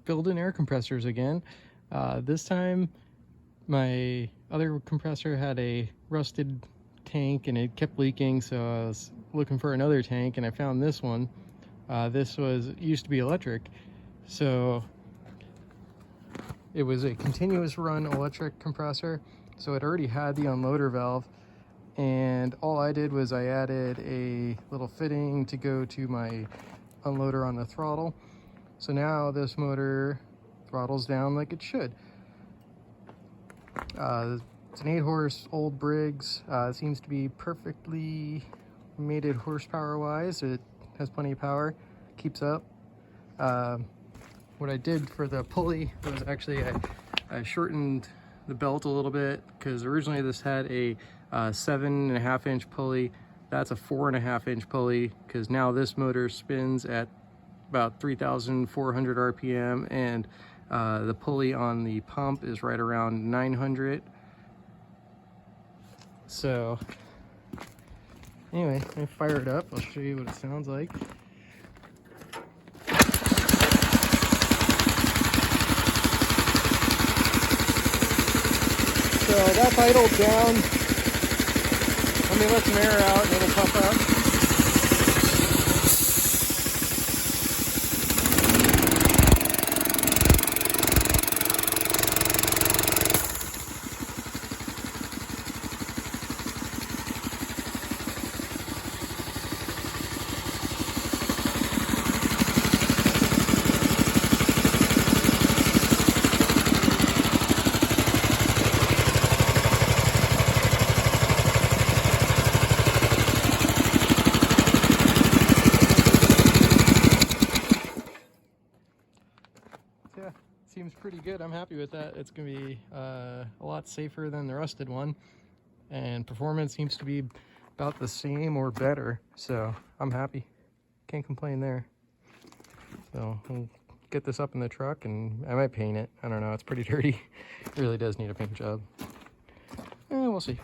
building air compressors again. This time my other compressor had a rusted tank and it kept leaking, so I was looking for another tank and I found this one. This used to be electric, so it was a continuous run electric compressor, so it already had the unloader valve, and all I did was I added a little fitting to go to my unloader on the throttle. So now this motor throttles down like it should. It's an 8-horse old Briggs. It seems to be perfectly mated horsepower wise. It has plenty of power, keeps up. What I did for the pulley was actually I shortened the belt a little bit, because originally this had a 7.5-inch pulley. That's a 4.5-inch pulley, because now this motor spins at about 3,400 RPM, and the pulley on the pump is right around 900. So anyway, let me fire it up. I'll show you what it sounds like. So that's idled down. Let me let some air out and it'll pump out. Yeah, seems pretty good. I'm happy with that. It's gonna be a lot safer than the rusted one, and performance seems to be about the same or better, so I'm happy. Can't complain there. So I'll get this up in the truck and I might paint it. I don't know, it's pretty dirty. It really does need a paint job. We'll see.